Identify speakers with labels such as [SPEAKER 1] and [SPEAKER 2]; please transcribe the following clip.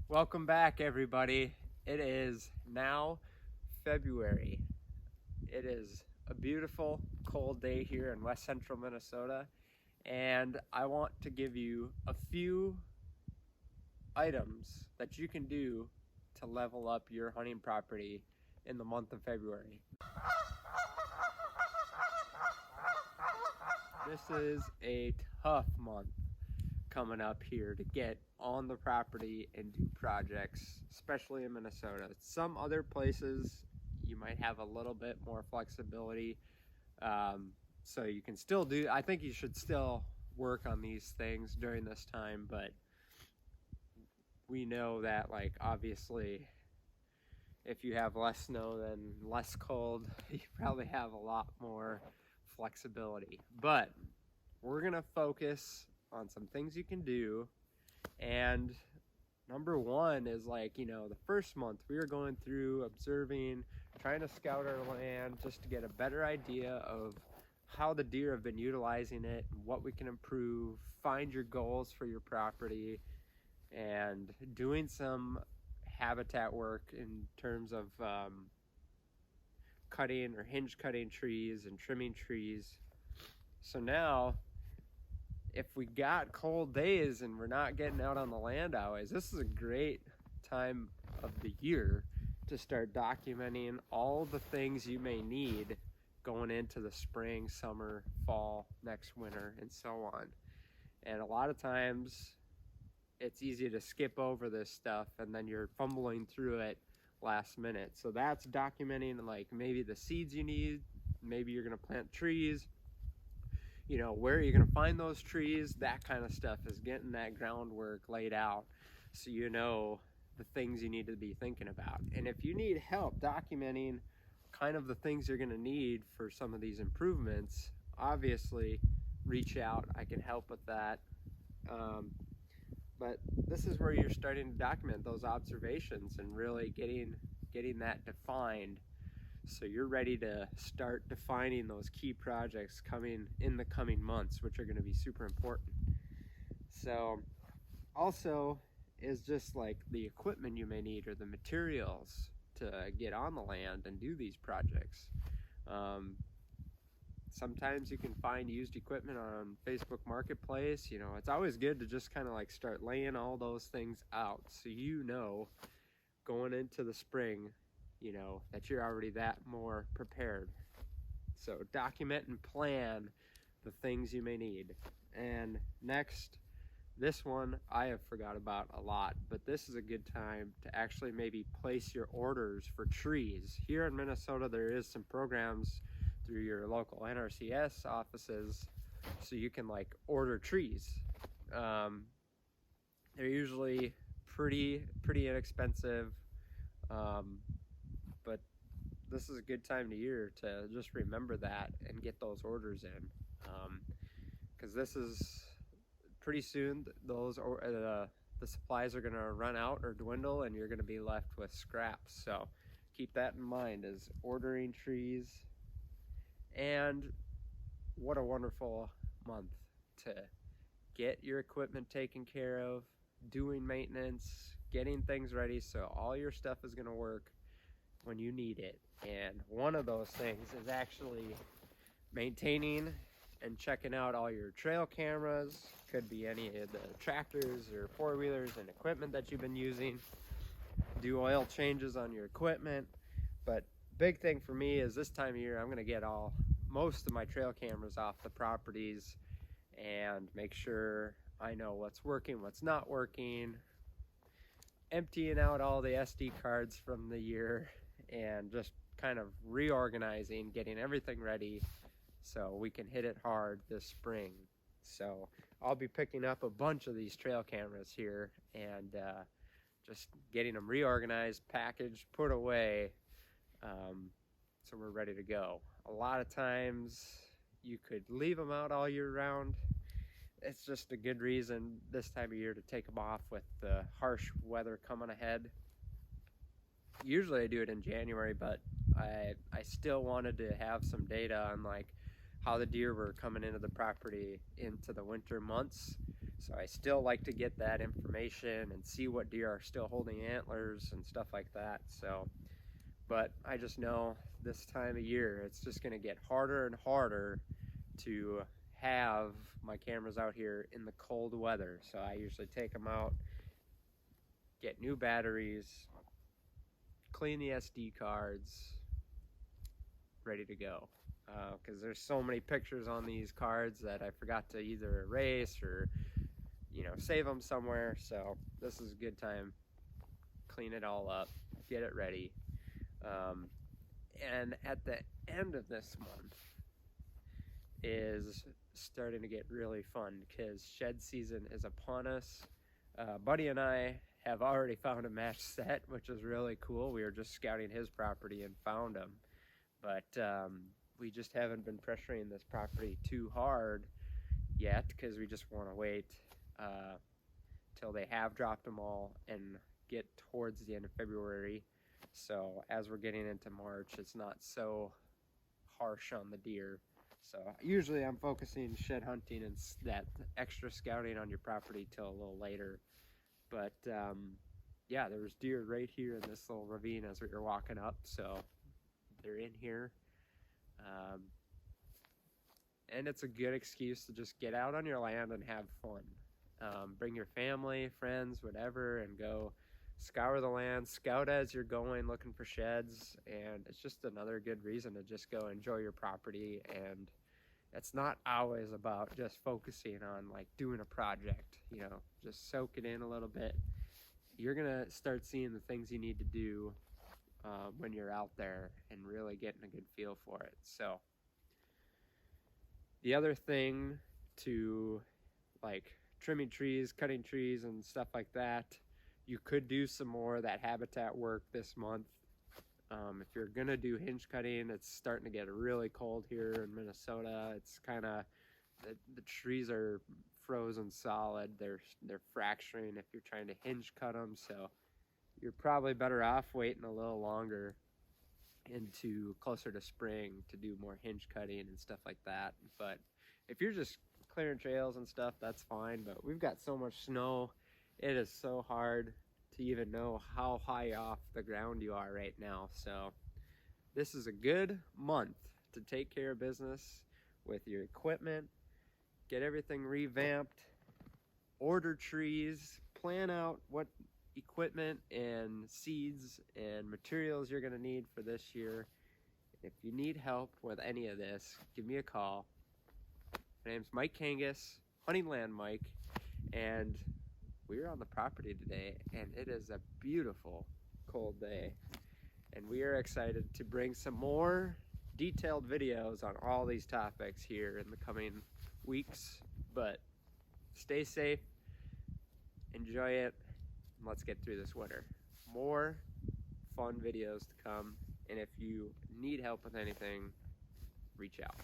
[SPEAKER 1] Welcome back, everybody. It is now February. It is a beautiful, cold day here in west central Minnesota, and I want to give you a few items that you can do to level up your hunting property in the month of February. This is a tough month coming up here to get on the property and do projects, especially in Minnesota. Some other places you might have a little bit more flexibility, so you can still do. I think you should still work on these things during this time, but we know that, like, obviously if you have less snow then less cold, you probably have a lot more flexibility. But we're gonna focus on some things you can do. And number one is, like, the first month we were going through observing, trying to scout our land just to get a better idea of how the deer have been utilizing it, what we can improve, find your goals for your property, and doing some habitat work in terms of cutting or hinge cutting trees and trimming trees. So now, if we got cold days and we're not getting out on the land always, this is a great time of the year to start documenting all the things you may need going into the spring, summer, fall, next winter, and so on. And a lot of times it's easy to skip over this stuff and then you're fumbling through it last minute. So that's documenting, like, maybe the seeds you need, maybe you're going to plant trees, where are you going to find those trees? That kind of stuff is getting that groundwork laid out so you know the things you need to be thinking about. And if you need help documenting kind of the things you're going to need for some of these improvements, obviously reach out. I can help with that. But this is where you're starting to document those observations and really getting that defined, so you're ready to start defining those key projects coming in the coming months, which are going to be super important. So also is just like the equipment you may need or the materials to get on the land and do these projects. Sometimes you can find used equipment on Facebook Marketplace. It's always good to just kind of like start laying all those things out so going into the spring, that you're already that more prepared. So document and plan the things you may need. And next, this one I have forgot about a lot, but this is a good time to actually maybe place your orders for trees. Here in Minnesota, there is some programs through your local NRCS offices so you can, like, order trees. They're usually pretty inexpensive, but this is a good time of year to just remember that and get those orders in, because this is pretty soon the supplies are going to run out or dwindle and you're going to be left with scraps. So keep that in mind as ordering trees. And what a wonderful month to get your equipment taken care of, doing maintenance, getting things ready so all your stuff is going to work when you need it. And one of those things is actually maintaining and checking out all your trail cameras. Could be any of the tractors or four-wheelers and equipment that you've been using. Do oil changes on your equipment. But big thing for me is this time of year I'm going to get most of my trail cameras off the properties and make sure I know what's working, what's not working, emptying out all the SD cards from the year, and just kind of reorganizing, getting everything ready so we can hit it hard this spring. So I'll be picking up a bunch of these trail cameras here and just getting them reorganized, packaged, put away, so we're ready to go. A lot of times you could leave them out all year round. It's just a good reason this time of year to take them off with the harsh weather coming ahead. Usually I do it in January, but I still wanted to have some data on, like, how the deer were coming into the property into the winter months, So I still like to get that information and see what deer are still holding antlers and stuff like that. So, but I just know this time of year it's just going to get harder and harder to have my cameras out here in the cold weather. So I usually take them out, get new batteries, clean the SD cards, ready to go. Because there's so many pictures on these cards that I forgot to either erase or, save them somewhere. So this is a good time. Clean it all up, get it ready. And at the end of this month is starting to get really fun because shed season is upon us. Buddy and I have already found a match set, which is really cool. We were just scouting his property and found him. But we just haven't been pressuring this property too hard yet because we just want to wait till they have dropped them all and get towards the end of February. So as we're getting into March, it's not so harsh on the deer. So usually I'm focusing shed hunting and that extra scouting on your property till a little later. But yeah, there was deer right here in this little ravine as we were walking up. So they're in here. And it's a good excuse to just get out on your land and have fun. Bring your family, friends, whatever, and go scour the land, scout as you're going looking for sheds, and it's just another good reason to just go enjoy your property. And it's not always about just focusing on like doing a project, just soak it in a little bit. You're gonna start seeing the things you need to do when you're out there and really getting a good feel for it. So the other thing to like trimming trees, cutting trees and stuff like that, you could do some more of that habitat work this month. If you're gonna do hinge cutting, it's starting to get really cold here in Minnesota. It's kind of the trees are frozen solid. They're fracturing if you're trying to hinge cut them. So you're probably better off waiting a little longer into closer to spring to do more hinge cutting and stuff like that. But if you're just clearing trails and stuff, that's fine. But we've got so much snow, it is so hard to even know how high off the ground you are right now. So this is a good month to take care of business with your equipment, get everything revamped, order trees, plan out what equipment and seeds and materials you're going to need for this year. If you need help with any of this, give me a call. My name's Mike Kangas, Hunting Land Mike, and we're on the property today, and it is a beautiful cold day, and we are excited to bring some more detailed videos on all these topics here in the coming weeks. But stay safe, enjoy it, and let's get through this winter. More fun videos to come, and if you need help with anything, reach out.